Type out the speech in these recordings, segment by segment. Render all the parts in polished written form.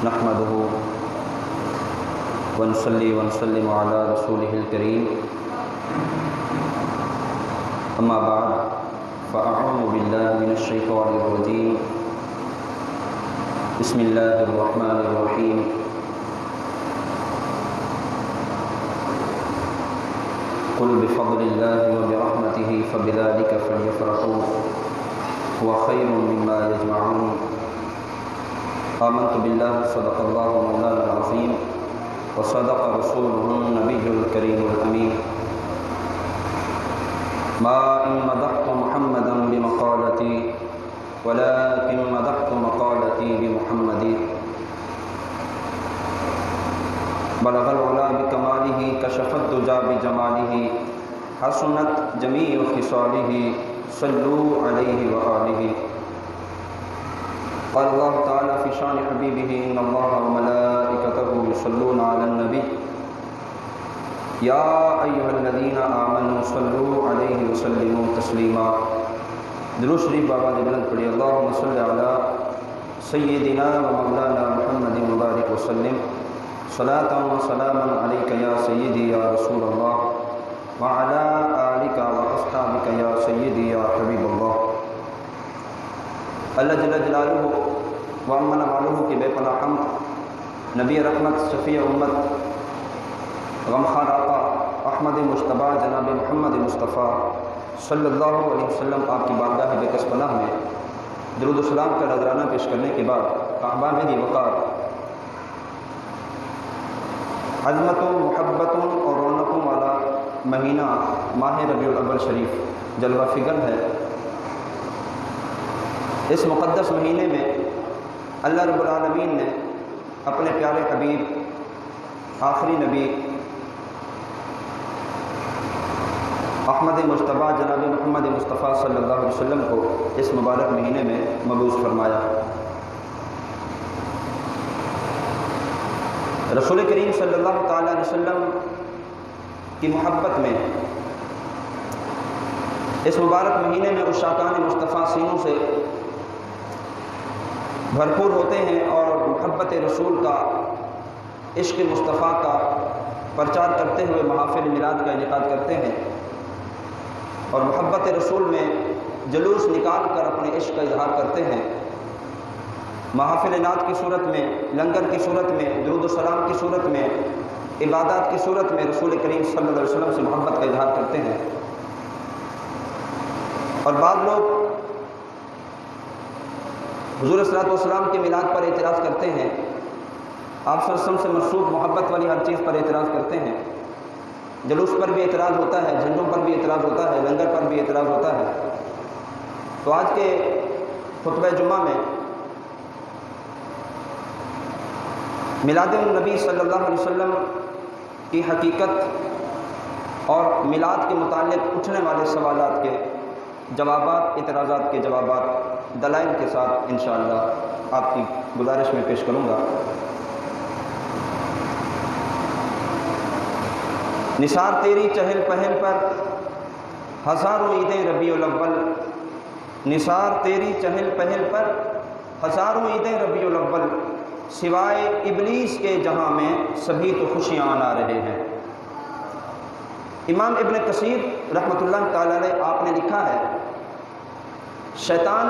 نحمده ونصلي ونسلم على رسوله الكريم أما بعد فأعوذ بالله من الشيطان الرجيم بسم الله الرحمن الرحيم قل بفضل الله وبرحمته فبذلك فليفرحوا هو خير مما يجمعون آمنت بالله صدق الله مولانا العظيم وصدق رسوله النبي الكريم الأمين ما إن مدحت محمدا بمقالتي ولكن مدحت مقالتي بمحمد بلغ العلا بكماله كشف الدجى بجماله حسنت جميع خصاله صلوا عليه وآله قال الله تعالى في شان حبيبه إن الله وملائكته يصلون على النبي يا أيها الذين آمنوا صلوا عليه وسلموا تسليما درود شریف بابا نے بلند پڑھی اللہم صلی علی سیدنا و مولانا محمد مبارک وسلم صلاۃ و سلاما علیک یا سیدی یا رسول اللہ وعلی آلک و اصحابک یا سیدی یا حبیب اللہ۔ اللہ جل جلالہ و امن والہ کی بے پناہ حمد، نبی رحمت شفیع امت غمخوار آقا احمد مجتبیٰ جناب محمد مصطفیٰ صلی اللہ علیہ وسلم آپ کی بارگاہ بے پناہ میں درود و سلام کا نذرانہ پیش کرنے کے بعد احباب دی وقار، عظمتوں محبتوں اور رونقوں والا مہینہ ماہ ربیع الاول شریف جلوہ فگن ہے۔ اس مقدس مہینے میں اللہ رب العالمین نے اپنے پیارے حبیب آخری نبی احمد مجتبیٰ جناب محمد مصطفیٰ صلی اللہ علیہ وسلم کو اس مبارک مہینے میں مبعوث فرمایا۔ رسول کریم صلی اللہ تعالیٰ علیہ وسلم کی محبت میں اس مبارک مہینے میں عشاقان مصطفیٰ سینوں سے بھرپور ہوتے ہیں اور محبت رسول کا، عشق مصطفیٰ کا پرچار کرتے ہوئے محافل میلاد کا انعقاد کرتے ہیں اور محبت رسول میں جلوس نکال کر اپنے عشق کا اظہار کرتے ہیں۔ محافل نعت کی صورت میں، لنگر کی صورت میں، درود و سلام کی صورت میں، عبادات کی صورت میں رسول کریم صلی اللہ علیہ وسلم سے محبت کا اظہار کرتے ہیں۔ اور بعض لوگ حضور صلی اللہ علیہ وسلم کے میلاد پر اعتراض کرتے ہیں، آپ صلی اللہ علیہ وسلم سے منسوب محبت والی ہر چیز پر اعتراض کرتے ہیں، جلوس پر بھی اعتراض ہوتا ہے، جھنڈوں پر بھی اعتراض ہوتا ہے، لنگر پر بھی اعتراض ہوتا ہے۔ تو آج کے خطبہ جمعہ میں میلاد النبی صلی اللہ علیہ وسلم کی حقیقت اور میلاد کے متعلق اٹھنے والے سوالات کے جوابات، اعتراضات کے جوابات دلائل کے ساتھ انشاءاللہ آپ کی گزارش میں پیش کروں گا۔ نثار تیری چہل پہل پر ہزاروں عیدیں ربیع الاول، نثار تیری چہل پہل پر ہزاروں عیدیں ربیع الاول، سوائے ابلیس کے جہاں میں سبھی تو خوشیاں منا رہے ہیں۔ امام ابن کثیر رحمۃ اللہ تعالی علیہ آپ نے لکھا ہے، شیطان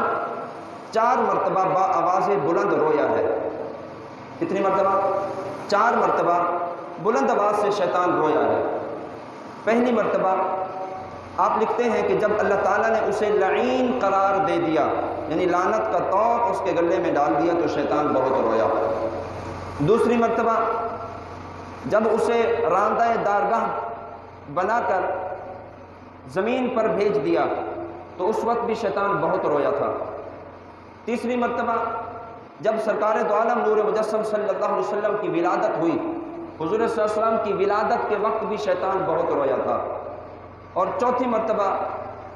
4 مرتبہ با آواز بلند رویا ہے۔ کتنی مرتبہ؟ 4 مرتبہ بلند آواز سے شیطان رویا ہے۔ پہلی مرتبہ آپ لکھتے ہیں کہ جب اللہ تعالیٰ نے اسے لعین قرار دے دیا، یعنی لعنت کا طوق اس کے گلے میں ڈال دیا، تو شیطان بہت رویا۔ دوسری مرتبہ جب اسے راندہ دارگاہ بنا کر زمین پر بھیج دیا تو اس وقت بھی شیطان بہت رویا تھا۔ تیسری مرتبہ جب سرکار دو عالم نور مجسم صلی اللہ علیہ وسلم کی ولادت ہوئی، حضور صلی اللہ علیہ وسلم کی ولادت کے وقت بھی شیطان بہت رویا تھا۔ اور چوتھی مرتبہ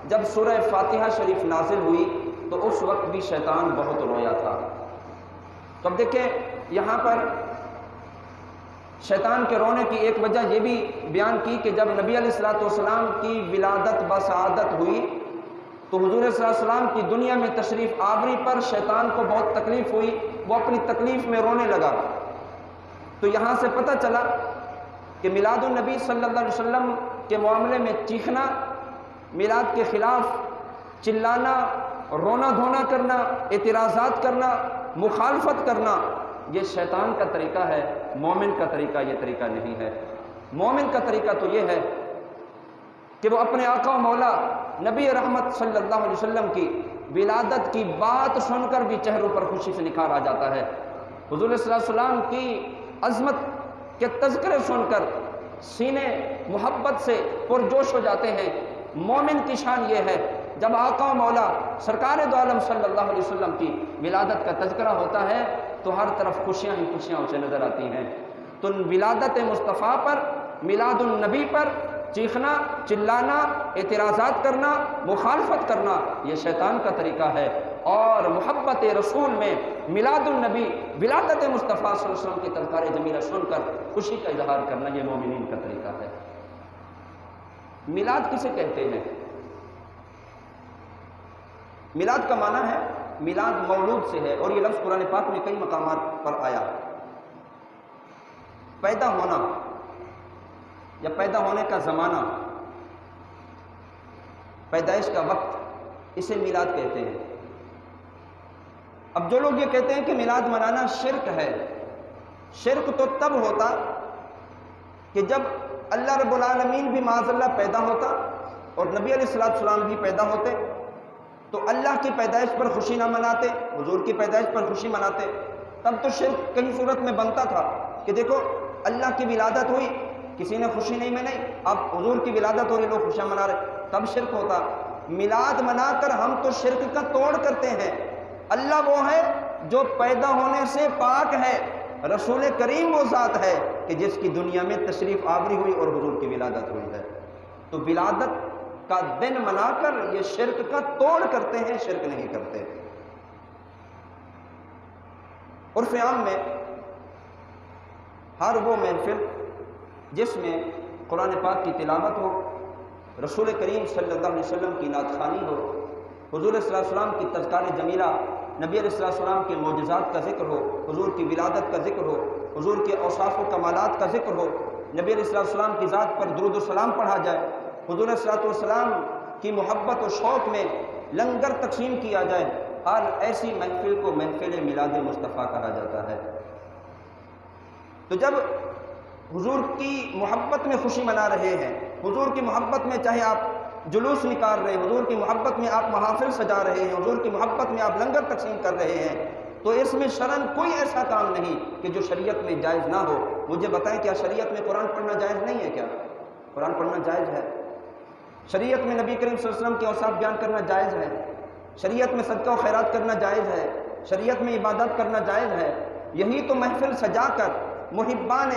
جب سورہ فاتحہ شریف نازل ہوئی تو اس وقت بھی شیطان بہت رویا تھا۔ تو اب دیکھیں یہاں پر شیطان کے رونے کی ایک وجہ یہ بھی بیان کی کہ جب نبی علیہ الصلوۃ والسلام کی ولادت بسعادت ہوئی تو حضور صلی اللہ علیہ وسلم کی دنیا میں تشریف آوری پر شیطان کو بہت تکلیف ہوئی، وہ اپنی تکلیف میں رونے لگا۔ تو یہاں سے پتہ چلا کہ میلاد النبی صلی اللہ علیہ وسلم کے معاملے میں چیخنا، میلاد کے خلاف چلانا، رونا دھونا کرنا، اعتراضات کرنا، مخالفت کرنا، یہ شیطان کا طریقہ ہے، مومن کا طریقہ یہ طریقہ نہیں ہے۔ مومن کا طریقہ تو یہ ہے کہ وہ اپنے آقا و مولا نبی رحمت صلی اللہ علیہ وسلم کی ولادت کی بات سن کر بھی چہروں پر خوشی سے نکھار آ جاتا ہے، حضور صلی اللہ علیہ وسلم کی عظمت کے تذکرے سن کر سینے محبت سے پرجوش ہو جاتے ہیں۔ مومن کی شان یہ ہے جب آقا و مولا سرکار دو عالم صلی اللہ علیہ وسلم کی ولادت کا تذکرہ ہوتا ہے تو ہر طرف خوشیاں ہی خوشیاں اسے نظر آتی ہیں۔ تو ولادت مصطفیٰ پر، میلاد النبی پر چیخنا، چلانا، اعتراضات کرنا، مخالفت کرنا یہ شیطان کا طریقہ ہے، اور محبت رسول میں میلاد النبی، ولادت مصطفیٰ صلی اللہ علیہ وسلم کی تذکار جمیلہ سن کر خوشی کا اظہار کرنا یہ مومنین کا طریقہ ہے۔ میلاد کسے کہتے ہیں؟ میلاد کا معنی ہے، میلاد مولود سے ہے، اور یہ لفظ قرآن پاک میں کئی مقامات پر آیا۔ پیدا ہونا یا پیدا ہونے کا زمانہ، پیدائش کا وقت، اسے میلاد کہتے ہیں۔ اب جو لوگ یہ کہتے ہیں کہ میلاد منانا شرک ہے، شرک تو تب ہوتا کہ جب اللہ رب العالمین بھی معاذ اللہ پیدا ہوتا اور نبی علیہ السلام بھی پیدا ہوتے تو اللہ کی پیدائش پر خوشی نہ مناتے، حضور کی پیدائش پر خوشی مناتے، تب تو شرک کئی صورت میں بنتا تھا کہ دیکھو اللہ کی ولادت ہوئی، کسی نے خوشی نہیں منائی، اب حضور کی ولادت ہو رہی، لوگ خوشیاں منا رہے، تب شرک ہوتا۔ میلاد منا کر ہم تو شرک کا توڑ کرتے ہیں۔ اللہ وہ ہے جو پیدا ہونے سے پاک ہے، رسول کریم وہ ذات ہے کہ جس کی دنیا میں تشریف آوری ہوئی اور حضور کی ولادت ہوئی ہے۔ تو ولادت کا دن منا کر یہ شرک کا توڑ کرتے ہیں، شرک نہیں کرتے۔ عرف عام میں ہر وہ محفل جس میں قرآن پاک کی تلاوت ہو، رسول کریم صلی اللہ علیہ وسلم کی نعت خوانی ہو، حضور صلی اللہ علیہ وسلم کی تذکار جمیلہ، نبی علیہ السلام کے معجزات کا ذکر ہو، حضور کی ولادت کا ذکر ہو، حضور کے اوصاف و کمالات کا ذکر ہو، نبی علیہ السلام کی ذات پر درود و سلام پڑھا جائے، حضور صلی اللہ علیہ وسلم کی محبت و شوق میں لنگر تقسیم کیا جائے، ہر ایسی محفل کو محفل میلاد مصطفیٰ کہا جاتا ہے۔ تو جب حضور کی محبت میں خوشی منا رہے ہیں، حضور کی محبت میں چاہے آپ جلوس نکال رہے ہیں، حضور کی محبت میں آپ محافل سجا رہے ہیں، حضور کی محبت میں آپ لنگر تقسیم کر رہے ہیں، تو اس میں شرعاً کوئی ایسا کام نہیں کہ جو شریعت میں جائز نہ ہو۔ مجھے بتائیں کیا شریعت میں قرآن پڑھنا جائز نہیں ہے؟ کیا قرآن پڑھنا جائز ہے؟ شریعت میں نبی کریم صلی اللہ علیہ وسلم کے اوصاف بیان کرنا جائز ہے، شریعت میں صدقہ و خیرات کرنا جائز ہے، شریعت میں عبادت کرنا جائز ہے۔ یہی تو محفل سجا کر، محبان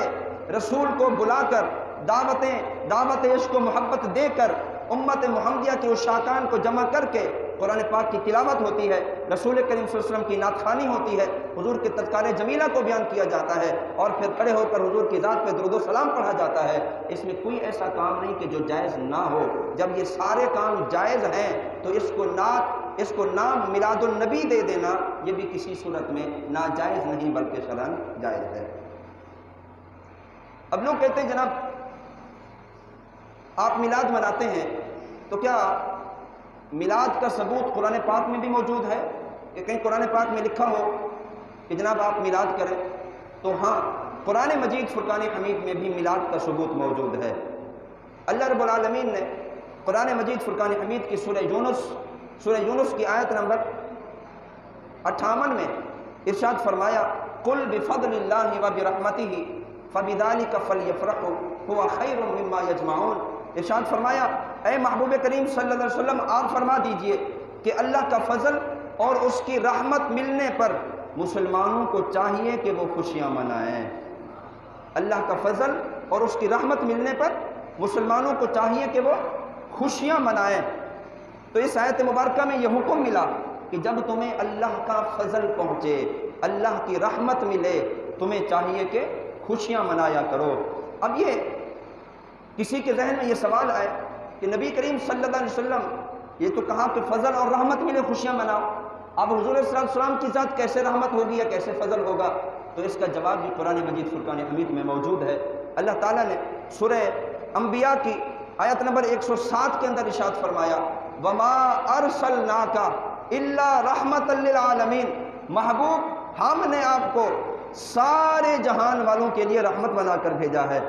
رسول کو بلا کر، دعوت عشق و محبت دے کر، امت محمدیہ کے عشاقان کو جمع کر کے قرآن پاک کی تلاوت ہوتی ہے، رسول کریم صلی اللہ علیہ وسلم کی نعت خوانی ہوتی ہے، حضور کے تذکار جمیلہ کو بیان کیا جاتا ہے، اور پھر کھڑے ہو کر حضور کی ذات پہ درود و سلام پڑھا جاتا ہے۔ اس میں کوئی ایسا کام نہیں کہ جو جائز نہ ہو۔ جب یہ سارے کام جائز ہیں تو اس کو نام میلاد النبی دے دینا یہ بھی کسی صورت میں ناجائز نہیں بلکہ شرعاً جائز ہے۔ اب لوگ کہتے ہیں جناب آپ میلاد مناتے ہیں تو کیا میلاد کا ثبوت قرآن پاک میں بھی موجود ہے کہ کہیں قرآن پاک میں لکھا ہو کہ جناب آپ میلاد کریں؟ تو ہاں، قرآن مجید فرقان حمید میں بھی میلاد کا ثبوت موجود ہے۔ اللہ رب العالمین نے قرآن مجید فرقان حمید کی سورہ یونس کی آیت نمبر 58 میں ارشاد فرمایا، قل بفضل اللہ وبرحمتہ فبذلک فلیفرحوا هو خیر مما یجمعون۔ ارشاد فرمایا، اے محبوب کریم صلی اللہ علیہ وسلم آپ فرما دیجئے کہ اللہ کا فضل اور اس کی رحمت ملنے پر مسلمانوں کو چاہیے کہ وہ خوشیاں منائیں۔ اللہ کا فضل اور اس کی رحمت ملنے پر مسلمانوں کو چاہیے کہ وہ خوشیاں منائیں۔ تو اس آیت مبارکہ میں یہ حکم ملا کہ جب تمہیں اللہ کا فضل پہنچے، اللہ کی رحمت ملے، تمہیں چاہیے کہ خوشیاں منایا کرو۔ اب یہ کسی کے ذہن میں یہ سوال آئے کہ نبی کریم صلی اللہ علیہ وسلم یہ تو کہا کہ فضل اور رحمت ملے خوشیاں مناؤ، اب حضور صلی اللہ علیہ وسلم کی ذات کیسے رحمت ہوگی یا کیسے فضل ہوگا؟ تو اس کا جواب بھی قرآن مجید فرقان حمید میں موجود ہے۔ اللہ تعالیٰ نے سورہ انبیاء کی آیت نمبر 107 کے اندر ارشاد فرمایا وَمَا أَرْسَلْنَاكَ إِلَّا رَحْمَةً لِّلْعَالَمِينَ، محبوب ہم نے آپ کو سارے جہان والوں کے لیے رحمت بنا کر بھیجا ہے۔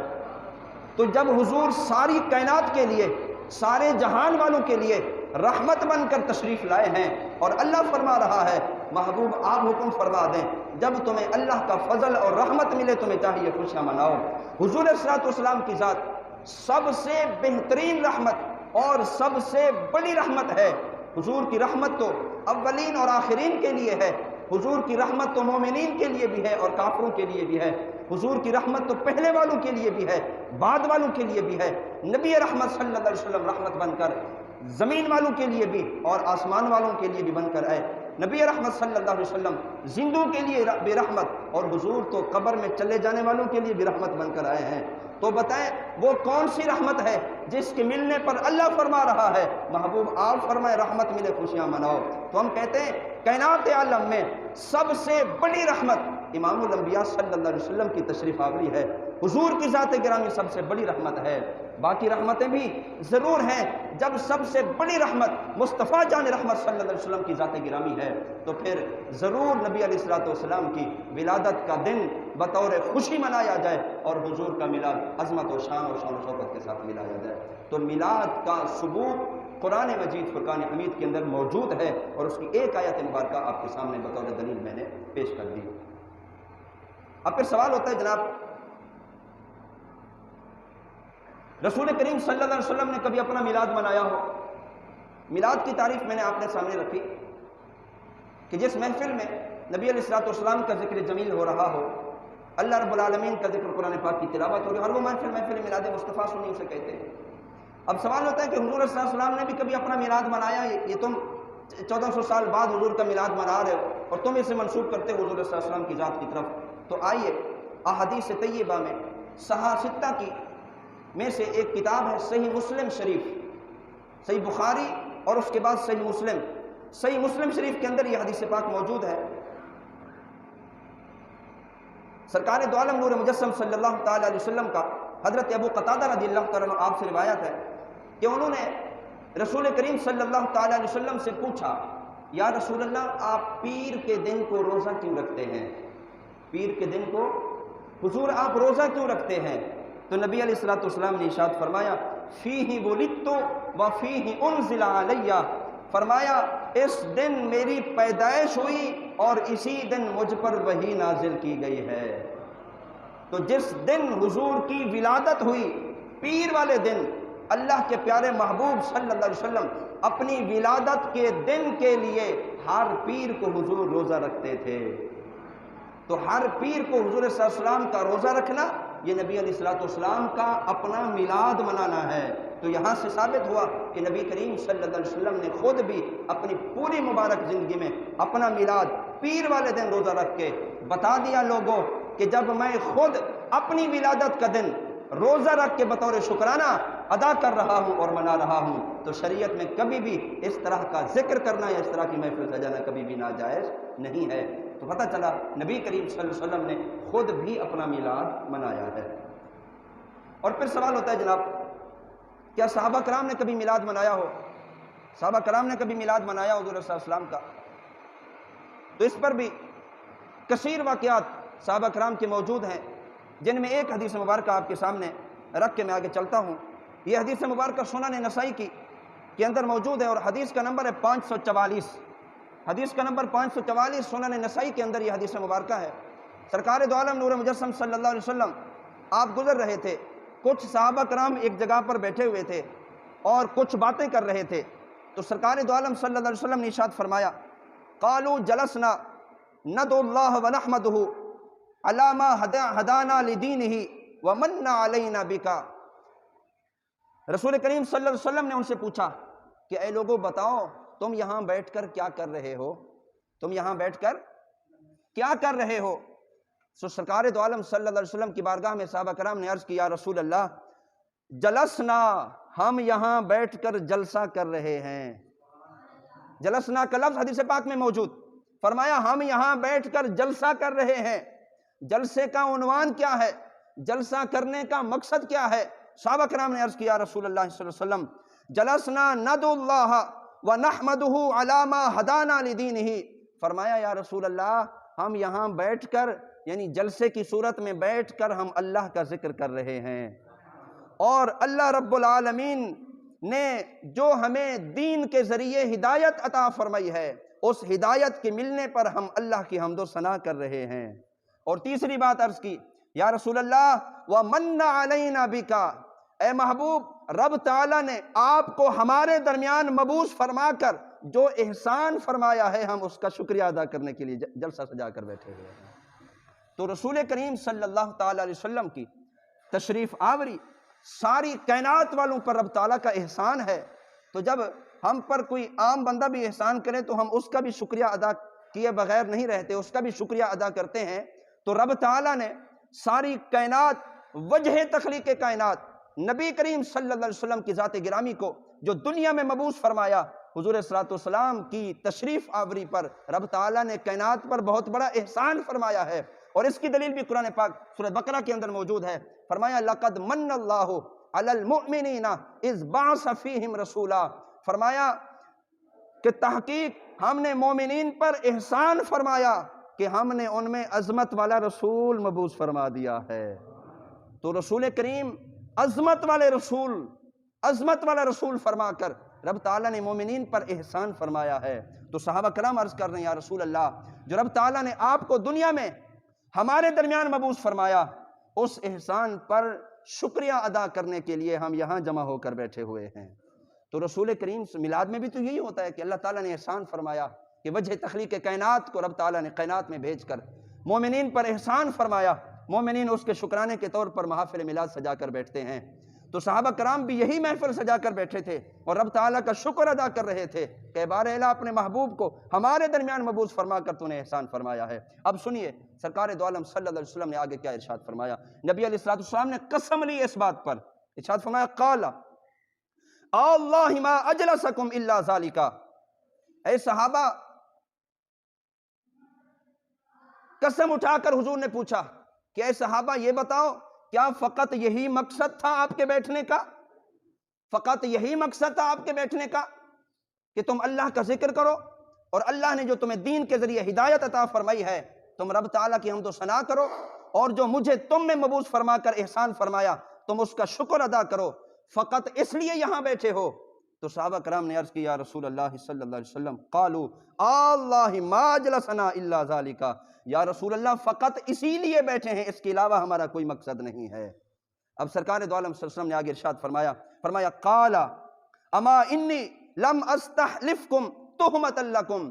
تو جب حضور ساری کائنات کے لیے، سارے جہان والوں کے لیے رحمت بن کر تشریف لائے ہیں، اور اللہ فرما رہا ہے محبوب آپ حکم فرما دیں جب تمہیں اللہ کا فضل اور رحمت ملے تمہیں چاہیے خوشیاں مناؤ۔ حضور صلی اللہ علیہ وسلم کی ذات سب سے بہترین رحمت اور سب سے بڑی رحمت ہے۔ حضور کی رحمت تو اولین اور آخرین کے لیے ہے، حضور کی رحمت تو مومنین کے لیے بھی ہے اور کافروں کے لیے بھی ہے، حضور کی رحمت تو پہلے والوں کے لیے بھی ہے، بعد والوں کے لیے بھی ہے۔ نبی رحمت صلی اللہ علیہ وسلم رحمت بن کر زمین والوں کے لیے بھی اور آسمان والوں کے لیے بھی بن کر آئے۔ نبی رحمت صلی اللہ علیہ وسلم زندوں کے لیے بھی رحمت، اور حضور تو قبر میں چلے جانے والوں کے لیے بھی رحمت بن کر آئے ہیں۔ تو بتائیں وہ کون سی رحمت ہے جس کے ملنے پر اللہ فرما رہا ہے محبوب آپ فرمائے رحمت ملے خوشیاں مناؤ؟ تو ہم کہتے ہیں کائنات عالم میں سب سے بڑی رحمت امام الانبیاء صلی اللہ علیہ وسلم کی تشریف آوری ہے، حضور کی ذات گرامی سب سے بڑی رحمت ہے۔ باقی رحمتیں بھی ضرور ہیں، جب سب سے بڑی رحمت مصطفیٰ جان رحمت صلی اللہ علیہ وسلم کی ذات گرامی ہے تو پھر ضرور نبی علیہ الصلوۃ والسلام کی ولادت کا دن بطور خوشی منایا جائے اور حضور کا میلاد عظمت و شان و شوکت کے ساتھ ملایا جائے۔ تو میلاد کا ثبوت قرآن مجید فرقان حمید کے اندر موجود ہے، اور اس کی ایک آیت مبارکہ آپ کے سامنے بطور دلیل میں نے پیش کر دی۔ اب پھر سوال ہوتا ہے جناب رسول کریم صلی اللہ علیہ وسلم نے کبھی اپنا میلاد منایا ہو؟ میلاد کی تعریف میں نے آپ نے سامنے رکھی کہ جس محفل میں نبی علیہ الصلوۃ والسلام کا ذکر جمیل ہو رہا ہو، اللہ رب العالمین کا ذکر قرآن پاک کی تلاوت ہو رہی ہے، اور وہ محفل میلاد مصطفیٰ سنی اسے کہتے ہیں۔ اب سوال ہوتا ہے کہ حضور صلی اللہ علیہ وسلم نے بھی کبھی اپنا میلاد منایا؟ یہ تم 1400 سال بعد حضور کا میلاد منا رہے ہو اور تم اسے منسوب کرتے ہو حضور صلی اللہ علیہ وسلم کی ذات کی طرف۔ تو آئیے احادیث طیبہ میں ستہ کی میں سے ایک کتاب ہے صحیح مسلم شریف، صحیح بخاری اور اس کے بعد صحیح مسلم۔ صحیح مسلم شریف کے اندر یہ حدیث پاک موجود ہے۔ سرکار دو عالم نور مجسم صلی اللہ تعالی علیہ وسلم کا حضرت ابو قتادہ رضی اللہ تعالیٰ عنہ آپ سے روایت ہے کہ انہوں نے رسول کریم صلی اللہ تعالی علیہ وسلم سے پوچھا یا رسول اللہ آپ پیر کے دن کو روزہ کیوں رکھتے ہیں؟ پیر کے دن کو حضور آپ روزہ کیوں رکھتے ہیں؟ تو نبی علیہ الصلوۃ والسلام نے ارشاد فرمایا فیہ ولدت و فیہ انزل علی، فرمایا اس دن میری پیدائش ہوئی اور اسی دن مجھ پر وحی نازل کی گئی ہے۔ تو جس دن حضور کی ولادت ہوئی، پیر والے دن، اللہ کے پیارے محبوب صلی اللہ علیہ وسلم اپنی ولادت کے دن کے لیے ہر پیر کو حضور روزہ رکھتے تھے۔ تو ہر پیر کو حضور صلی اللہ علیہ وسلم کا روزہ رکھنا یہ نبی علیہ الصلوۃ والسلام کا اپنا میلاد منانا ہے۔ تو یہاں سے ثابت ہوا کہ نبی کریم صلی اللہ علیہ وسلم نے خود بھی اپنی پوری مبارک زندگی میں اپنا میلاد پیر والے دن روزہ رکھ کے بتا دیا لوگوں کہ جب میں خود اپنی ولادت کا دن روزہ رکھ کے بطور شکرانہ ادا کر رہا ہوں اور منا رہا ہوں، تو شریعت میں کبھی بھی اس طرح کا ذکر کرنا یا اس طرح کی محفل سجانا کبھی بھی ناجائز نہیں ہے۔ تو پتہ چلا نبی کریم صلی اللہ علیہ وسلم نے خود بھی اپنا میلاد منایا ہے۔ اور پھر سوال ہوتا ہے جناب کیا صحابہ کرام نے کبھی میلاد منایا ہو؟ صحابہ کرام نے کبھی میلاد منایا حضور صلی اللہ علیہ وسلم کا؟ تو اس پر بھی کثیر واقعات صحابہ کرام کے موجود ہیں، جن میں ایک حدیث مبارکہ آپ کے سامنے رکھ کے میں آگے چلتا ہوں۔ یہ حدیث مبارکہ سنن نسائی کی کے اندر موجود ہے اور حدیث کا نمبر ہے 544۔ حدیث کا نمبر 544 سنن نسائی کے اندر یہ حدیث مبارکہ ہے۔ سرکار دو عالم نور مجسم صلی اللہ علیہ وسلم آپ گزر رہے تھے، کچھ صحابہ کرام ایک جگہ پر بیٹھے ہوئے تھے اور کچھ باتیں کر رہے تھے۔ تو سرکار دو عالم صلی اللہ علیہ وسلم نے ارشاد فرمایا قالوا جلسنا ندعو اللہ ونحمدہ علی ما ہدانا لدینہ ومن علینا بکا۔ رسول کریم صلی اللہ علیہ وسلم نے ان سے پوچھا کہ اے لوگوں بتاؤ تم یہاں بیٹھ کر کیا کر رہے ہو؟ تم یہاں بیٹھ کر کیا کر رہے ہو؟ سو سرکار دو عالم صلی اللہ علیہ وسلم کی بارگاہ میں صحابہ کرام نے عرض کیا رسول اللہ جلسنا، ہم یہاں بیٹھ کر جلسہ کر رہے ہیں۔ جلسنا کا لفظ حدیث پاک میں موجود. فرمایا ہم یہاں بیٹھ کر جلسہ کر رہے ہیں. جلسے کا عنوان کیا ہے؟ جلسہ کرنے کا مقصد کیا ہے؟ صحابہ کرام نے عرض کیا رسول اللہ صلی اللہ علیہ وسلم جلسنا ندعو اللہ ونحمدہ علی ما ہدانا لدینہ. فرمایا یا رسول اللہ ہم یہاں بیٹھ کر یعنی جلسے کی صورت میں بیٹھ کر ہم اللہ کا ذکر کر رہے ہیں، اور اللہ رب العالمین نے جو ہمیں دین کے ذریعے ہدایت عطا فرمائی ہے اس ہدایت کے ملنے پر ہم اللہ کی حمد و ثنا کر رہے ہیں. اور تیسری بات عرض کی یا رسول اللہ وَمَنَّ عَلَيْنَا بِكَ، اے محبوب رب تعالیٰ نے آپ کو ہمارے درمیان مبعوث فرما کر جو احسان فرمایا ہے ہم اس کا شکریہ ادا کرنے کے لیے جلسہ سجا کر بیٹھے ہوئے ہیں. تو رسول کریم صلی اللہ تعالیٰ علیہ وسلم کی تشریف آوری ساری کائنات والوں پر رب تعالیٰ کا احسان ہے. تو جب ہم پر کوئی عام بندہ بھی احسان کرے تو ہم اس کا بھی شکریہ ادا کیے بغیر نہیں رہتے، اس کا بھی شکریہ ادا کرتے ہیں. تو رب تعالیٰ نے ساری کائنات، وجہ تخلیق کائنات نبی کریم صلی اللہ علیہ وسلم کی ذات گرامی کو جو دنیا میں مبعوث فرمایا، حضور صلی اللہ علیہ وسلم کی تشریف آوری پر رب تعالیٰ نے کائنات پر بہت بڑا احسان فرمایا ہے. اور اس کی دلیل بھی قرآن پاک سورہ بقرہ کے اندر موجود ہے. فرمایا لَقَدْ مَنَّ اللَّهُ عَلَى الْمُؤْمِنِينَ إِذْ بَعَثَ فِيهِمْ رَسُولًا. فرمایا کہ تحقیق ہم نے مومنین پر احسان فرمایا کہ ہم نے ان میں عظمت والا رسول مبعوث فرما دیا ہے. تو رسول کریم عظمت والا رسول فرما کر رب تعالیٰ نے مومنین پر احسان فرمایا ہے. تو صحابہ کرام عرض کر رہے ہیں یا رسول اللہ جو رب تعالیٰ نے آپ کو دنیا میں ہمارے درمیان مبعوث فرمایا اس احسان پر شکریہ ادا کرنے کے لیے ہم یہاں جمع ہو کر بیٹھے ہوئے ہیں. تو رسول کریم میلاد میں بھی تو یہی ہوتا ہے کہ اللہ تعالیٰ نے احسان فرمایا کہ وجہ تخلیق کائنات کو رب تعالیٰ نے کائنات میں بھیج کر مومنین پر احسان فرمایا. مومنین اس کے شکرانے کے طور پر محافل میلاد سجا کر بیٹھتے ہیں. تو صحابہ کرام بھی یہی محفل سجا کر بیٹھے تھے اور رب تعالیٰ کا شکر ادا کر رہے تھے کہ بار الہ اپنے محبوب کو ہمارے درمیان مبعوث فرما کر تو نے احسان فرمایا ہے. اب سنیے سرکار دو عالم صلی اللہ علیہ وسلم نے آگے کیا ارشاد فرمایا. نبی علیہ السلام نے قسم لی اس بات پر. ارشاد فرمایا قال اللہ ما اجلسکم الا ذالک. اے صحابہ قسم اٹھا کر حضور نے پوچھا کہ اے صحابہ یہ بتاؤ کیا فقط یہی مقصد تھا آپ کے بیٹھنے کا؟ فقط یہی مقصد تھا آپ کے بیٹھنے کا کہ تم اللہ کا ذکر کرو اور اللہ نے جو تمہیں دین کے ذریعے ہدایت عطا فرمائی ہے تم رب تعالیٰ کی حمد و ثنا کرو، اور جو مجھے تم میں مبعوث فرما کر احسان فرمایا تم اس کا شکر ادا کرو، فقط اس لیے یہاں بیٹھے ہو؟ تو صحابہ کرام نے عرض کی یا رسول اللہ صلی اللہ علیہ وسلم قالوا اللہ ما اجلسنا الا ذالک. یا رسول اللہ فقط اسی لیے بیٹھے ہیں، اس کے علاوہ ہمارا کوئی مقصد نہیں ہے. اب سرکار دو عالم صلی اللہ علیہ وسلم نے آگے ارشاد فرمایا قال اما انی لم استحلفکم تہمۃ لکم.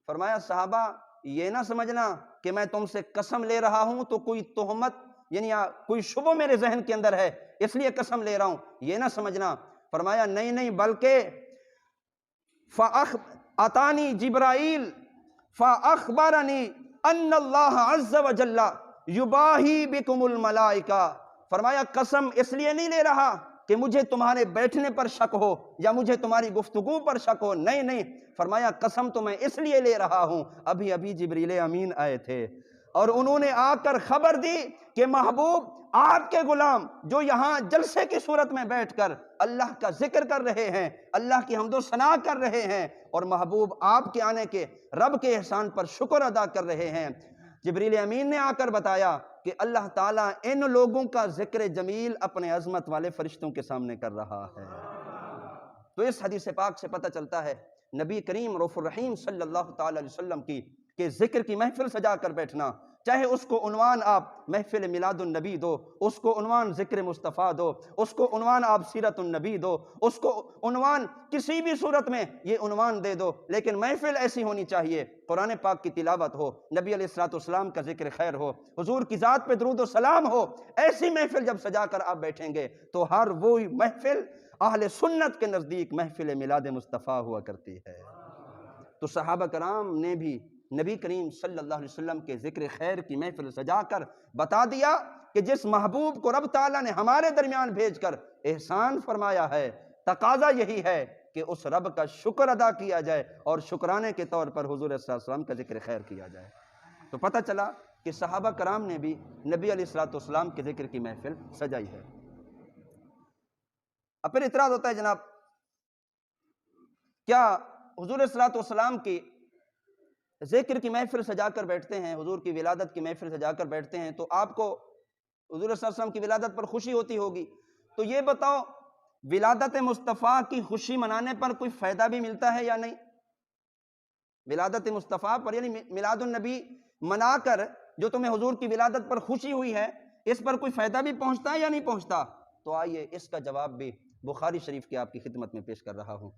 فرمایا صحابہ یہ نہ سمجھنا کہ میں تم سے قسم لے رہا ہوں تو کوئی تہمت یعنی کوئی شبہ میرے ذہن کے اندر ہے اس لیے قسم لے رہا ہوں، یہ نہ سمجھنا. فرمایا نہیں بلکہ اتانی جبرائیل فاخبرنی ان اللہ عز وجل یباہی بکم الملائکہ. فرمایا قسم اس لیے نہیں لے رہا کہ مجھے تمہارے بیٹھنے پر شک ہو یا مجھے تمہاری گفتگو پر شک ہو، نہیں. فرمایا قسم تو میں اس لیے لے رہا ہوں ابھی جبریل امین آئے تھے اور انہوں نے آ کر خبر دی کہ محبوب آپ کے غلام جو یہاں جلسے کی صورت میں بیٹھ کر اللہ کا ذکر کر رہے ہیں، اللہ کی حمد و ثنا کر رہے ہیں اور محبوب آپ کے آنے کے رب کے احسان پر شکر ادا کر رہے ہیں. جبریل امین نے آ کر بتایا کہ اللہ تعالیٰ ان لوگوں کا ذکر جمیل اپنے عظمت والے فرشتوں کے سامنے کر رہا ہے. تو اس حدیث پاک سے پتہ چلتا ہے نبی کریم رؤوف الرحیم صلی اللہ تعالی علیہ وسلم کی کہ ذکر کی محفل سجا کر بیٹھنا، چاہے اس کو عنوان آپ محفل میلاد النبی دو، اس کو عنوان ذکر مصطفیٰ دو، اس کو عنوان آپ سیرت النبی دو، اس کو عنوان کسی بھی صورت میں یہ عنوان دے دو، لیکن محفل ایسی ہونی چاہیے قرآن پاک کی تلاوت ہو، نبی علیہ السلام کا ذکر خیر ہو، حضور کی ذات پہ درود و سلام ہو. ایسی محفل جب سجا کر آپ بیٹھیں گے تو ہر وہی محفل اہل سنت کے نزدیک محفل میلاد مصطفیٰ ہوا کرتی ہے. تو صحابہ کرام نے بھی نبی کریم صلی اللہ علیہ وسلم کے ذکر خیر کی محفل سجا کر بتا دیا کہ جس محبوب کو رب تعالیٰ نے ہمارے درمیان بھیج کر احسان فرمایا ہے، تقاضا یہی ہے کہ اس رب کا شکر ادا کیا جائے اور شکرانے کے طور پر حضور صلی اللہ علیہ وسلم کا ذکر خیر کیا جائے۔ تو پتہ چلا کہ صحابہ کرام نے بھی نبی علیہ السلام کے ذکر کی محفل سجائی ہے۔ اب پھر اعتراض ہوتا ہے جناب، کیا حضور صلی اللہ علیہ وسلم کی ذکر کی محفل سجا کر بیٹھتے ہیں، حضور کی ولادت کی محفل سجا کر بیٹھتے ہیں تو آپ کو حضور صلی اللہ علیہ وسلم کی ولادت پر خوشی ہوتی ہوگی؟ تو یہ بتاؤ ولادت مصطفیٰ کی خوشی منانے پر کوئی فائدہ بھی ملتا ہے یا نہیں؟ ولادت مصطفیٰ پر یعنی میلاد النبی منا کر جو تمہیں حضور کی ولادت پر خوشی ہوئی ہے، اس پر کوئی فائدہ بھی پہنچتا ہے یا نہیں پہنچتا؟ تو آئیے اس کا جواب بھی بخاری شریف کی آپ کی خدمت میں پیش کر رہا ہوں۔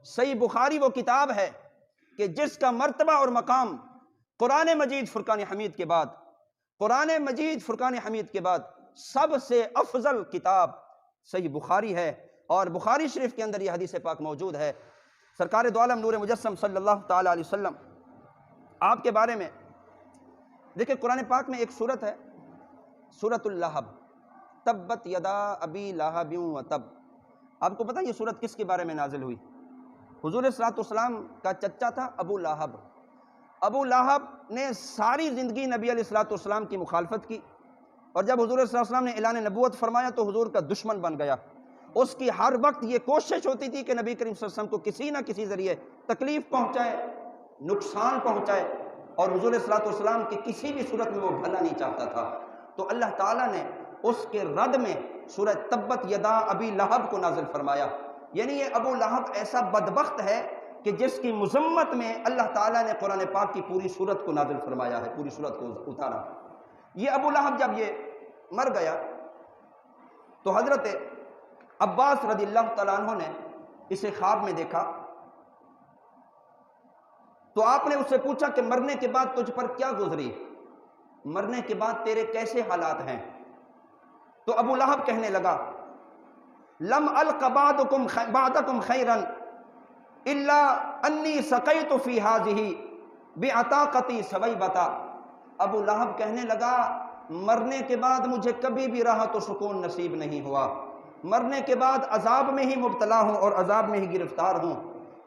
صحیح بخاری وہ کتاب ہے کہ جس کا مرتبہ اور مقام قرآن مجید فرقان حمید کے بعد سب سے افضل کتاب صحیح بخاری ہے، اور بخاری شریف کے اندر یہ حدیث پاک موجود ہے۔ سرکار دو عالم نور مجسم صلی اللہ تعالی علیہ وسلم آپ کے بارے میں دیکھیں، قرآن پاک میں ایک سورت ہے سورۃ اللہب، تبت یدا ابی لہب وتب۔ آپ کو پتہ یہ سورت کس کے بارے میں نازل ہوئی؟ حضور صلی اللہ علیہ وسلم کا چچا تھا ابو لہب۔ ابو لہب نے ساری زندگی نبی علیہ السلام کی مخالفت کی، اور جب حضور صلی اللہ علیہ وسلم نے اعلان نبوت فرمایا تو حضور کا دشمن بن گیا۔ اس کی ہر وقت یہ کوشش ہوتی تھی کہ نبی کریم صلی اللہ علیہ وسلم کو کسی نہ کسی ذریعے تکلیف پہنچائے، نقصان پہنچائے، اور حضور صلی اللہ علیہ وسلم کی کسی بھی صورت میں وہ بھلا نہیں چاہتا تھا۔ تو اللہ تعالیٰ نے اس کے رد میں سورہ تبت یدا ابی لہب کو نازل فرمایا، یعنی یہ ابو لہب ایسا بدبخت ہے کہ جس کی مذمت میں اللہ تعالیٰ نے قرآن پاک کی پوری سورت کو نازل فرمایا ہے، پوری سورت کو اتارا۔ یہ ابو لہب جب یہ مر گیا تو حضرت عباس رضی اللہ تعالیٰ عنہ نے اسے خواب میں دیکھا، تو آپ نے اس سے پوچھا کہ مرنے کے بعد تجھ پر کیا گزری، مرنے کے بعد تیرے کیسے حالات ہیں؟ تو ابو لہب کہنے لگا، لم الق بعدکم خیرا الا انی سقیت فی ہذہ بعتاقتی سویبتا۔ ابو لہب کہنے لگا، مرنے کے بعد مجھے کبھی بھی راحت و سکون نصیب نہیں ہوا، مرنے کے بعد عذاب میں ہی مبتلا ہوں اور عذاب میں ہی گرفتار ہوں۔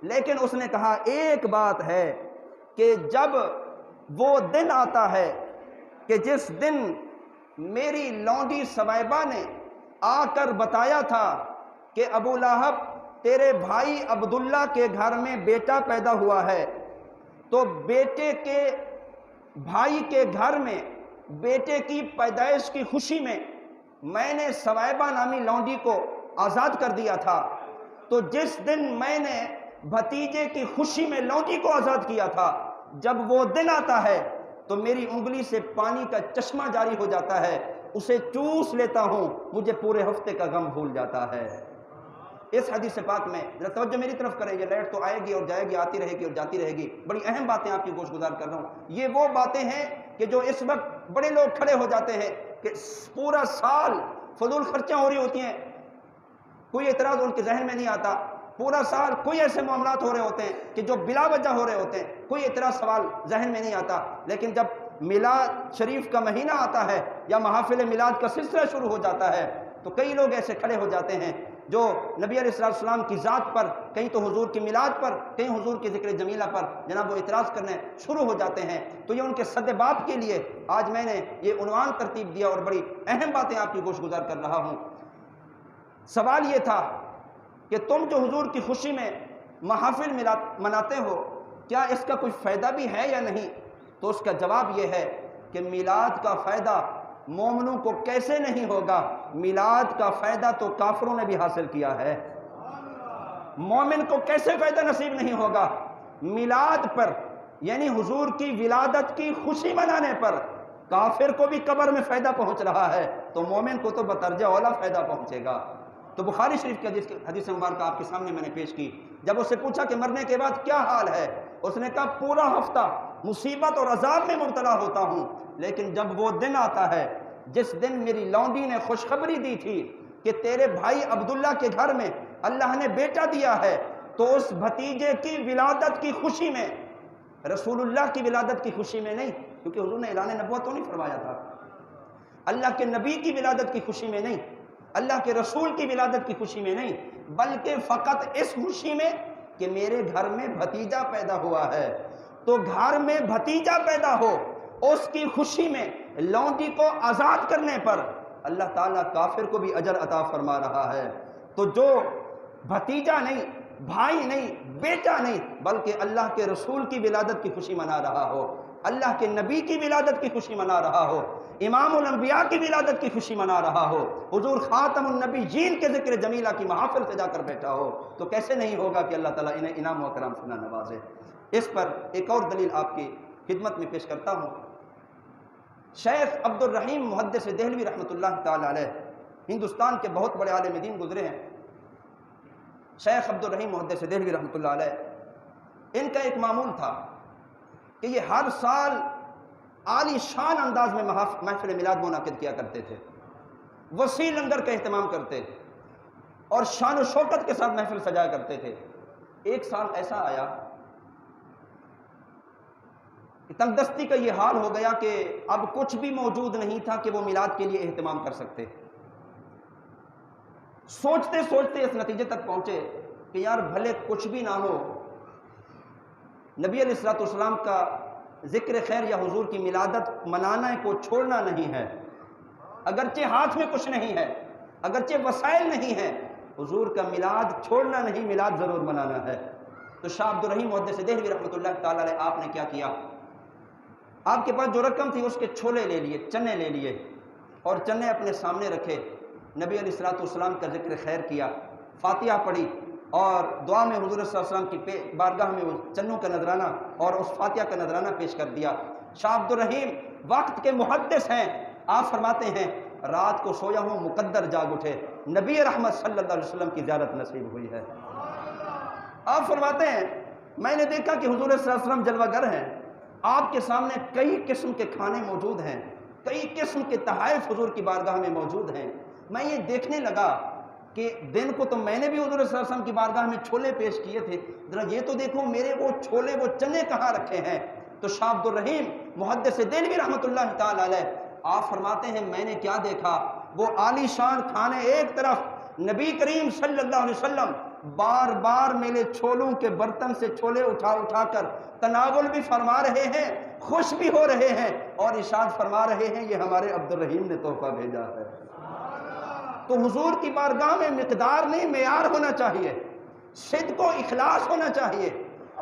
لیکن اس نے کہا ایک بات ہے کہ جب وہ دن آتا ہے کہ جس دن میری لونڈی سویبہ نے آ کر بتایا تھا کہ ابو لہب تیرے بھائی عبداللہ کے گھر میں بیٹا پیدا ہوا ہے، تو بیٹے کے بھائی کے گھر میں بیٹے کی پیدائش کی خوشی میں نے سویبہ نامی لونڈی کو آزاد کر دیا تھا، تو جس دن میں نے بھتیجے کی خوشی میں لونڈی کو آزاد کیا تھا، جب وہ دن آتا ہے تو میری انگلی سے پانی کا چشمہ جاری ہو جاتا ہے، اسے چوس لیتا ہوں، مجھے پورے ہفتے کا غم بھول جاتا ہے۔ اس حدیث پاک میں ذرا توجہ میری طرف کریں، یہ لائٹ تو آئے گی اور جائے گی، آتی رہے گی اور جاتی رہے گی، بڑی اہم باتیں آپ کی گوش گزار کر رہا ہوں۔ یہ وہ باتیں ہیں کہ جو اس وقت بڑے لوگ کھڑے ہو جاتے ہیں کہ پورا سال فضول خرچیاں ہو رہی ہوتی ہیں، کوئی اعتراض ان کے ذہن میں نہیں آتا، پورا سال کوئی ایسے معاملات ہو رہے ہوتے ہیں کہ جو بلا وجہ ہو رہے ہوتے ہیں، کوئی اعتراض سوال ذہن میں نہیں آتا، لیکن جب میلاد شریف کا مہینہ آتا ہے یا محافل میلاد کا سلسلہ شروع ہو جاتا ہے تو کئی لوگ ایسے کھڑے ہو جاتے ہیں جو نبی علیہ السلام کی ذات پر، کہیں تو حضور کی میلاد پر، کہیں حضور کی ذکر جمیلہ پر جناب وہ اعتراض کرنے شروع ہو جاتے ہیں۔ تو یہ ان کے صد باب کے لیے آج میں نے یہ عنوان ترتیب دیا اور بڑی اہم باتیں آپ کی گوش گزار کر رہا ہوں۔ سوال یہ تھا کہ تم جو حضور کی خوشی میں محافل مناتے ہو، کیا اس کا کوئی فائدہ بھی ہے یا نہیں؟ تو اس کا جواب یہ ہے کہ میلاد کا فائدہ مومنوں کو کیسے نہیں ہوگا؟ میلاد کا فائدہ تو کافروں نے بھی حاصل کیا ہے، مومن کو کیسے فائدہ نصیب نہیں ہوگا؟ میلاد پر یعنی حضور کی ولادت کی خوشی منانے پر کافر کو بھی قبر میں فائدہ پہنچ رہا ہے، تو مومن کو تو بترجہ اولا فائدہ پہنچے گا۔ تو بخاری شریف کی حدیث مبارکہ آپ کے سامنے میں نے پیش کی، جب اس سے پوچھا کہ مرنے کے بعد کیا حال ہے، اس نے کہا پورا ہفتہ مصیبت اور عذاب میں مبتلا ہوتا ہوں، لیکن جب وہ دن آتا ہے جس دن میری لونڈی نے خوشخبری دی تھی کہ تیرے بھائی عبداللہ کے گھر میں اللہ نے بیٹا دیا ہے، تو اس بھتیجے کی ولادت کی خوشی میں، رسول اللہ کی ولادت کی خوشی میں نہیں، کیونکہ حضور نے اعلان نبوت تو نہیں فرمایا تھا، اللہ کے نبی کی ولادت کی خوشی میں نہیں، اللہ کے رسول کی ولادت کی خوشی میں نہیں، بلکہ فقط اس خوشی میں کہ میرے گھر میں بھتیجا پیدا ہوا ہے۔ تو گھر میں بھتیجا پیدا ہو اس کی خوشی میں لونڈی کو آزاد کرنے پر اللہ تعالیٰ کافر کو بھی اجر عطا فرما رہا ہے۔ تو جو بھتیجا نہیں، بھائی نہیں، بیٹا نہیں، بلکہ اللہ کے رسول کی ولادت کی خوشی منا رہا ہو، اللہ کے نبی کی ولادت کی خوشی منا رہا ہو، امام الانبیاء کی ولادت کی خوشی منا رہا ہو، حضور خاتم النبیین کے ذکر جمیلہ کی محافل سے جا کر بیٹھا ہو، تو کیسے نہیں ہوگا کہ اللہ تعالیٰ انہیں انعام و اکرام سے نہ نوازے۔ اس پر ایک اور دلیل آپ کی خدمت میں پیش کرتا ہوں۔ شیخ عبد الرحیم محدث دہلوی رحمۃ اللہ تعالی علیہ ہندوستان کے بہت بڑے عالم دین گزرے ہیں۔ شیخ عبد الرحیم محدث دہلوی رحمۃ اللہ علیہ، ان کا ایک معمول تھا کہ یہ ہر سال عالی شان انداز میں محفل میلاد منعقد کیا کرتے تھے، وسیع لنگر کا اہتمام کرتے اور شان و شوکت کے ساتھ محفل سجایا کرتے تھے۔ ایک سال ایسا آیا کہ تنگ دستی کا یہ حال ہو گیا کہ اب کچھ بھی موجود نہیں تھا کہ وہ میلاد کے لیے اہتمام کر سکتے۔ سوچتے سوچتے اس نتیجے تک پہنچے کہ یار بھلے کچھ بھی نہ ہو، نبی علیہ السلام کا ذکر خیر یا حضور کی میلادت منانا کو چھوڑنا نہیں ہے، اگرچہ ہاتھ میں کچھ نہیں ہے، اگرچہ وسائل نہیں ہے، حضور کا میلاد چھوڑنا نہیں، میلاد ضرور منانا ہے۔ تو شاہ عبد الرحیم محدث دہلوی رحمۃ اللہ تعالی علیہ آپ نے کیا کیا؟ آپ کے پاس جو رقم تھی اس کے چھولے لے لیے، چنے لے لیے اور چنے اپنے سامنے رکھے، نبی علیہ السلام کا ذکر خیر کیا، فاتحہ پڑھی اور دعا میں حضور صلی اللہ علیہ وسلم کی بارگاہ میں اس چنوں کا نذرانہ اور اس فاتحہ کا نذرانہ پیش کر دیا۔ شاہ عبد الرحیم وقت کے محدث ہیں، آپ فرماتے ہیں رات کو سویا ہوں مقدر جاگ اٹھے، نبی رحمت صلی اللہ علیہ وسلم کی زیارت نصیب ہوئی ہے۔ آپ فرماتے ہیں میں نے دیکھا کہ حضور صلی اللہ علیہ وسلم جلوہ گر ہیں، آپ کے سامنے کئی قسم کے کھانے موجود ہیں، کئی قسم کے تحائف حضور کی بارگاہ میں موجود ہیں۔ میں یہ دیکھنے لگا کہ دن کو تو میں نے بھی حضور صلی اللہ علیہ وسلم کی بارگاہ میں چھولے پیش کیے تھے، ذرا یہ تو دیکھو میرے وہ چھولے وہ چنے کہاں رکھے ہیں۔ تو شاہ عبد الرحیم محدث دہلوی رحمۃ اللہ تعالی علیہ آپ فرماتے ہیں میں نے کیا دیکھا، وہ عالی شان کھانے ایک طرف، نبی کریم صلی اللہ علیہ وسلم بار بار میرے چھولوں کے برتن سے چھولے اٹھا اٹھا کر تناول بھی فرما رہے ہیں، خوش بھی ہو رہے ہیں اور ارشاد فرما رہے ہیں یہ ہمارے عبد الرحیم نے تحفہ بھیجا ہے۔ تو حضور کی بارگاہ میں مقدار نہیں معیار ہونا چاہیے، صدق و اخلاص ہونا چاہیے۔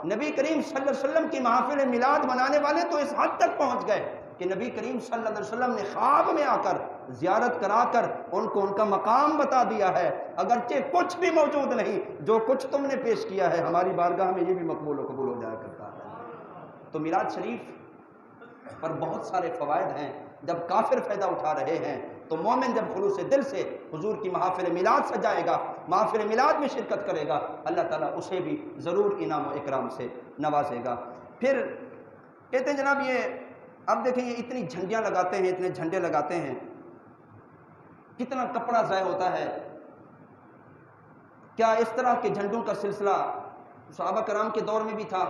نبی کریم صلی اللہ علیہ وسلم کی محافل میلاد منانے والے تو اس حد تک پہنچ گئے کہ نبی کریم صلی اللہ علیہ وسلم نے خواب میں آ کر زیارت کرا کر ان کو ان کا مقام بتا دیا ہے، اگرچہ کچھ بھی موجود نہیں، جو کچھ تم نے پیش کیا ہے ہماری بارگاہ میں یہ بھی مقبول و قبول ہو جایا کرتا ہے۔ تو میلاد شریف پر بہت سارے فوائد ہیں۔ جب کافر فائدہ اٹھا رہے ہیں تو مومن جب خلوص دل سے حضور کی محافل میلاد سجائے گا، محافل میلاد میں شرکت کرے گا، اللہ تعالیٰ اسے بھی ضرور انعام و اکرام سے نوازے گا۔ پھر کہتے ہیں جناب یہ اب دیکھیں یہ اتنی جھنڈیاں لگاتے ہیں، اتنے جھنڈے لگاتے ہیں، کتنا کپڑا ضائع ہوتا ہے۔ کیا اس طرح کے جھنڈوں کا سلسلہ صحابہ کرام کے دور میں بھی تھا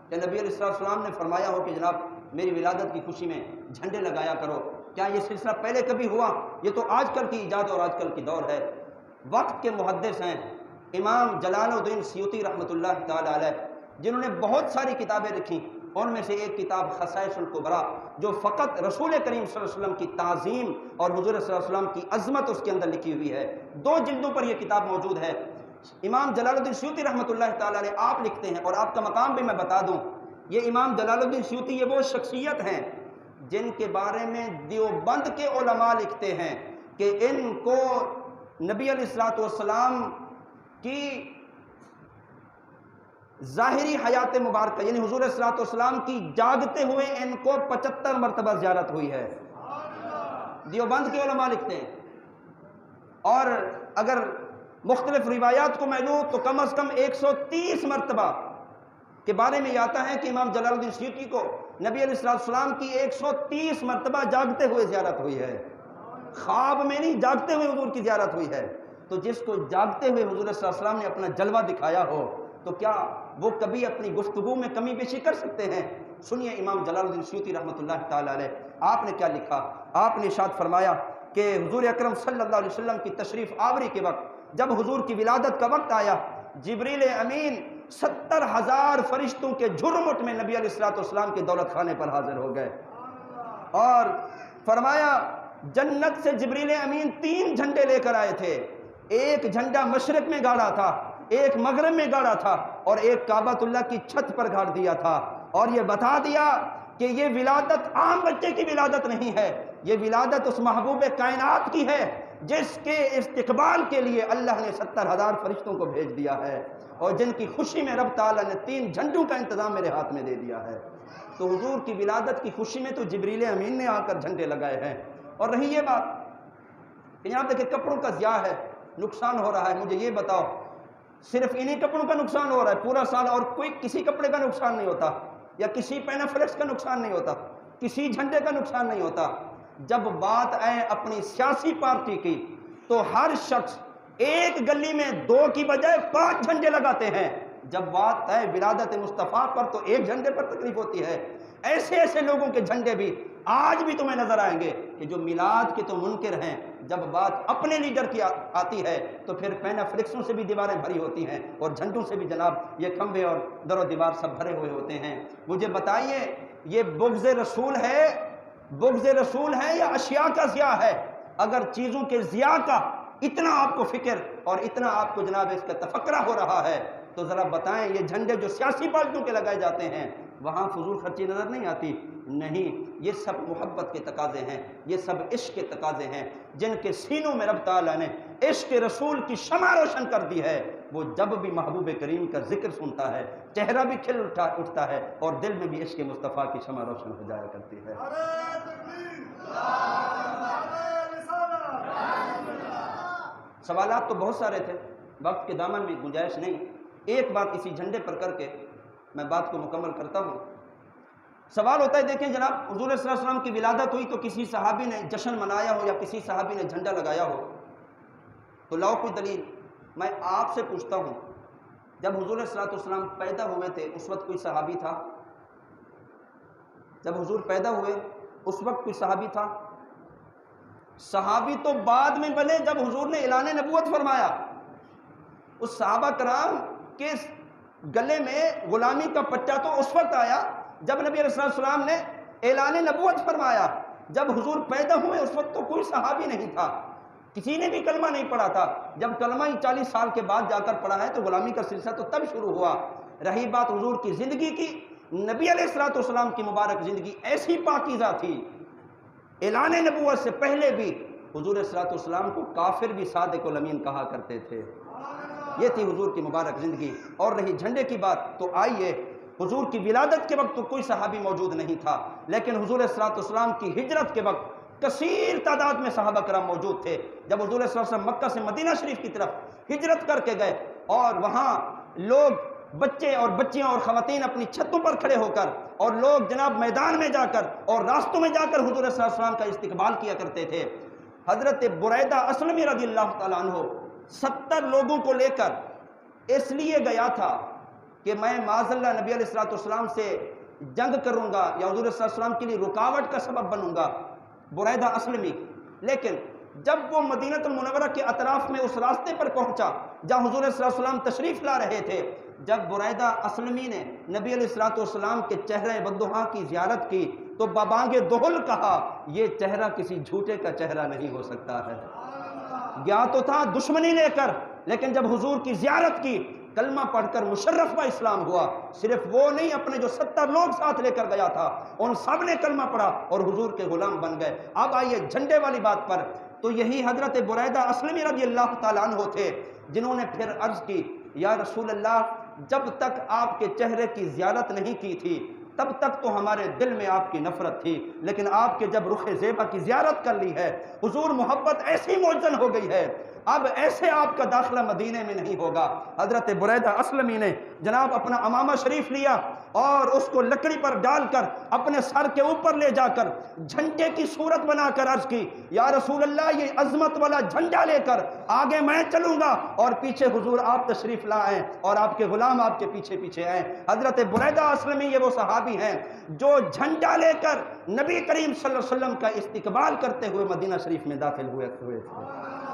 کہ نبی علیہ السلام نے فرمایا ہو کہ جناب میری ولادت کی خوشی میں جھنڈے لگایا کرو؟ کیا یہ سلسلہ پہلے کبھی ہوا؟ یہ تو آج کل کی ایجاد اور آج کل کی دور ہے۔ وقت کے محدث ہیں امام جلال الدین سیوطی رحمۃ اللہ تعالی علیہ، جنہوں نے بہت ساری کتابیں لکھی، ان میں سے ایک کتاب خصائص الکبریٰ جو فقط رسول کریم صلی اللہ علیہ وسلم کی تعظیم اور حضور صلی اللہ علیہ وسلم کی عظمت اس کے اندر لکھی ہوئی ہے، 2 جلدوں پر یہ کتاب موجود ہے۔ امام جلال الدین سیوطی رحمۃ اللہ تعالی علیہ آپ لکھتے ہیں، اور آپ کا مقام بھی میں بتا دوں، یہ امام جلال الدین سیوطی یہ وہ شخصیت ہیں جن کے بارے میں دیوبند کے علماء لکھتے ہیں کہ ان کو نبی علیہ السلام کی ظاہری حیات مبارکہ یعنی حضور صلی اللہ علیہ وسلم کی جاگتے ہوئے ان کو 75 مرتبہ زیارت ہوئی ہے، دیوبند کے علماء لکھتے ہیں۔ اور اگر مختلف روایات کو میں لوں تو کم از کم 130 مرتبہ کے بارے میں یہ آتا ہے کہ امام جلال الدین سیوطی کو نبی علیہ السلام کی 130 مرتبہ جاگتے ہوئے زیارت ہوئی ہے، خواب میں نہیں، جاگتے ہوئے حضور کی زیارت ہوئی ہے۔ تو جس کو جاگتے ہوئے حضور صلی اللہ علیہ وسلم نے اپنا جلوہ دکھایا ہو تو کیا وہ کبھی اپنی گفتگو میں کمی بیشی کر سکتے ہیں؟ سنیے امام جلال الدین سیوطی رحمۃ اللہ تعالی علیہ آپ نے کیا لکھا۔ آپ نے ارشاد فرمایا کہ حضور اکرم صلی اللہ علیہ وسلم کی تشریف آوری کے وقت جب حضور کی ولادت کا وقت آیا، جبریل امین 70,000 فرشتوں کے جھرمٹ میں نبی علیہ السلام کے دولت خانے پر حاضر ہو گئے، اور فرمایا جنت سے جبریل امین 3 جھنڈے لے کر آئے تھے، ایک جھنڈا مشرق میں گاڑا تھا، ایک مغرب میں گاڑا تھا، اور ایک کعبۃ اللہ کی چھت پر گاڑ دیا تھا، اور یہ بتا دیا کہ یہ ولادت عام بچے کی ولادت نہیں ہے، یہ ولادت اس محبوب کائنات کی ہے جس کے استقبال کے لیے اللہ نے 70,000 فرشتوں کو بھیج دیا ہے، اور جن کی خوشی میں رب تعالیٰ نے 3 جھنڈوں کا انتظام میرے ہاتھ میں دے دیا ہے۔ تو حضور کی ولادت کی خوشی میں تو جبریل امین نے آ کر جھنڈے لگائے ہیں۔ اور رہی یہ بات کہ یہاں دیکھیں کپڑوں کا ضیاع ہے، نقصان ہو رہا ہے، مجھے یہ بتاؤ صرف انہی کپڑوں کا نقصان ہو رہا ہے پورا سال، اور کوئی کسی کپڑے کا نقصان نہیں ہوتا، یا کسی پینافلیکس کا نقصان نہیں ہوتا، کسی جھنڈے کا نقصان نہیں ہوتا؟ جب بات آئے اپنی سیاسی پارٹی کی تو ہر شخص ایک گلی میں 2 کی بجائے 5 جھنڈے لگاتے ہیں، جب بات آئے ولادت مصطفیٰ پر تو ایک جھنڈے پر تکلیف ہوتی ہے۔ ایسے لوگوں کے جھنڈے بھی آج بھی تمہیں نظر آئیں گے کہ جو میلاد کے تو منکر ہیں، جب بات اپنے لیڈر کی آتی ہے تو پھر پینافلیکسوں سے بھی دیواریں بھری ہوتی ہیں، اور جھنڈوں سے بھی جناب یہ کھمبے اور در و دیوار سب بھرے ہوئے ہوتے ہیں۔ مجھے بتائیے یہ بغض رسول ہے یا اشیاء کا ضیاع ہے؟ اگر چیزوں کے ضیاع کا اتنا آپ کو فکر اور اتنا آپ کو جناب اس کا تفکرہ ہو رہا ہے تو ذرا بتائیں یہ جھنڈے جو سیاسی پارٹیوں کے لگائے جاتے ہیں وہاں فضول خرچی نظر نہیں آتی؟ نہیں، یہ سب محبت کے تقاضے ہیں، یہ سب عشق کے تقاضے ہیں، جن کے سینوں میں رب تعالیٰ نے عشق رسول کی شمع روشن کر دی ہے۔ وہ جب بھی محبوب کریم کا ذکر سنتا ہے چہرہ بھی کھل اٹھتا ہے، اور دل میں بھی عشق مصطفیٰ کی شمع روشن ہو جایا کرتی ہے۔ سوالات تو بہت سارے تھے، وقت کے دامن میں گنجائش نہیں، ایک بات اسی جھنڈے پر کر کے میں بات کو مکمل کرتا ہوں۔ سوال ہوتا ہے دیکھیں جناب حضور صلی اللہ علیہ وسلم کی ولادت ہوئی تو کسی صحابی نے جشن منایا ہو یا کسی صحابی نے جھنڈا لگایا ہو، تو لاؤ کوئی دلیل۔ میں آپ سے پوچھتا ہوں جب حضور صلی اللہ علیہ وسلم پیدا ہوئے تھے اس وقت کوئی صحابی تھا؟ جب حضور پیدا ہوئے اس وقت کوئی صحابی تھا؟ صحابی تو بعد میں بنے جب حضور نے اعلان نبوت فرمایا۔ اس صحابہ کرام کے گلے میں غلامی کا پٹا تو اس وقت آیا جب نبی علیہ السلام نے اعلان نبوت فرمایا۔ جب حضور پیدا ہوئے اس وقت تو کوئی صحابی نہیں تھا، کسی نے بھی کلمہ نہیں پڑھا تھا۔ جب کلمہ ہی 40 سال کے بعد جا کر پڑھا ہے تو غلامی کا سلسلہ تو تب شروع ہوا۔ رہی بات حضور کی زندگی کی، نبی علیہ السلام کی مبارک زندگی ایسی پاکیزہ تھی، اعلان نبوت سے پہلے بھی حضور صلی اللہ علیہ وسلم کو کافر بھی صادق الامین کہا کرتے تھے۔ یہ تھی حضور کی مبارک زندگی۔ اور رہی جھنڈے کی بات تو آئیے حضور کی ولادت کے وقت تو کوئی صحابی موجود نہیں تھا، لیکن حضور صلی اللہ علیہ وسلم کی ہجرت کے وقت کثیر تعداد میں صحابہ کرام موجود تھے۔ جب حضور صلی اللہ علیہ وسلم مکہ سے مدینہ شریف کی طرف ہجرت کر کے گئے اور وہاں لوگ بچے اور بچیاں اور خواتین اپنی چھتوں پر کھڑے ہو کر اور لوگ جناب میدان میں جا کر اور راستوں میں جا کر حضور صلی اللہ علیہ وسلم کا استقبال کیا کرتے تھے۔ حضرت بریدہ اسلمی رضی اللہ تعالیٰ عنہ 70 لوگوں کو لے کر اس لیے گیا تھا کہ میں معاذ اللہ نبی علیہ السلام سے جنگ کروں گا یا حضور صلی اللہ علیہ وسلم کے لیے رکاوٹ کا سبب بنوں گا، بریدہ اسلمی۔ لیکن جب وہ مدینہ المنورہ کے اطراف میں اس راستے پر پہنچا جہاں حضور صلی اللہ علیہ وسلم تشریف لا رہے تھے، جب بریدہ اسلمی نے نبی علیہ السلام کے چہرہ بدوحا کی زیارت کی تو ببانگ دہل کہا یہ چہرہ کسی جھوٹے کا چہرہ نہیں ہو سکتا ہے۔ گیا تو تھا دشمنی لے کر، لیکن جب حضور کی زیارت کی کلمہ پڑھ کر مشرف با اسلام ہوا۔ صرف وہ نہیں، اپنے جو 70 لوگ ساتھ لے کر گیا تھا ان سب نے کلمہ پڑھا اور حضور کے غلام بن گئے۔ اب آئیے جھنڈے والی بات پر، تو یہی حضرت بریدہ اسلمی رضی اللہ تعالیٰ عنہ تھے جنہوں نے پھر عرض کی یا رسول اللہ جب تک آپ کے چہرے کی زیارت نہیں کی تھی تب تک تو ہمارے دل میں آپ کی نفرت تھی، لیکن آپ کے جب رخ زیبا کی زیارت کر لی ہے حضور محبت ایسی موجن ہو گئی ہے، اب ایسے آپ کا داخلہ مدینے میں نہیں ہوگا۔ حضرت بریدہ اسلمی نے جناب اپنا امامہ شریف لیا اور اس کو لکڑی پر ڈال کر اپنے سر کے اوپر لے جا کر جھنڈے کی صورت بنا کر عرض کی یا رسول اللہ یہ عظمت والا جھنڈا لے کر آگے میں چلوں گا اور پیچھے حضور آپ تشریف لائیں اور آپ کے غلام آپ کے پیچھے پیچھے آئیں۔ حضرت بریدہ اسلمی یہ وہ صحابی ہیں جو جھنڈا لے کر نبی کریم صلی اللہ علیہ وسلم کا استقبال کرتے ہوئے مدینہ شریف میں داخل ہوئے تھے۔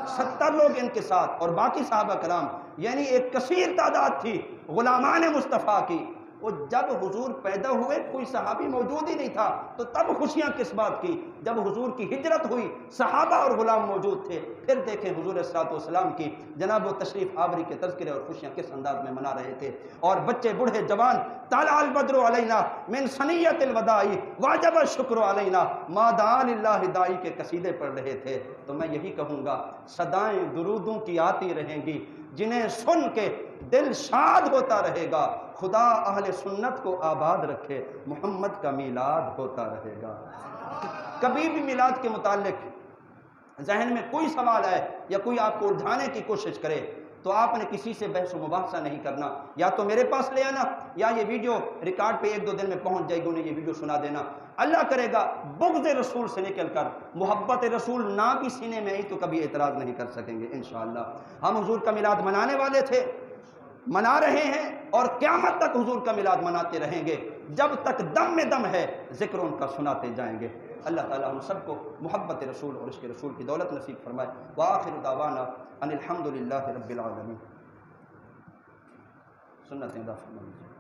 70 لوگ ان کے ساتھ اور باقی صحابہ کرام، یعنی ایک کثیر تعداد تھی غلامان مصطفیٰ کی۔ وہ جب حضور پیدا ہوئے کوئی صحابی موجود ہی نہیں تھا، تو تب خوشیاں کس بات کی؟ جب حضور کی ہجرت ہوئی صحابہ اور غلام موجود تھے۔ پھر دیکھیں حضور صلی اللہ علیہ وسلم کی جناب و تشریف آوری کے تذکرے اور خوشیاں کس انداز میں منا رہے تھے، اور بچے بوڑھے جوان طلع البدر علینا من ثنیۃ الوداع واجب الشکر علینا ما دعا للہ داعی کے قصیدے پڑھ رہے تھے۔ تو میں یہی کہوں گا، صدائیں درودوں کی آتی رہیں گی، جنہیں سن کے دل شاد ہوتا رہے گا۔ خدا اہل سنت کو آباد رکھے، محمد کا میلاد ہوتا رہے گا۔ کبھی بھی میلاد کے متعلق ذہن میں کوئی سوال ہے یا کوئی آپ کو الجھانے کی کوشش کرے تو آپ نے کسی سے بحث و مباحثہ نہیں کرنا، یا تو میرے پاس لے آنا یا یہ ویڈیو ریکارڈ پہ 1-2 دن میں پہنچ جائے گی، انہیں یہ ویڈیو سنا دینا۔ اللہ کرے گا بغض رسول سے نکل کر محبت رسول نہ بھی سینے میں آئی تو کبھی اعتراض نہیں کر سکیں گے انشاءاللہ۔ ہم حضور کا میلاد منانے والے تھے، منا رہے ہیں، اور قیامت تک حضور کا میلاد مناتے رہیں گے، جب تک دم میں دم ہے ذکر ان کا سناتے جائیں گے۔ اللہ تعالیٰ ہم سب کو محبت رسول اور عشق رسول کی دولت نصیب فرمائے۔ وآخر دعوانا ان الحمد للہ رب العالمین۔ سنتیں ادا فرمائیے۔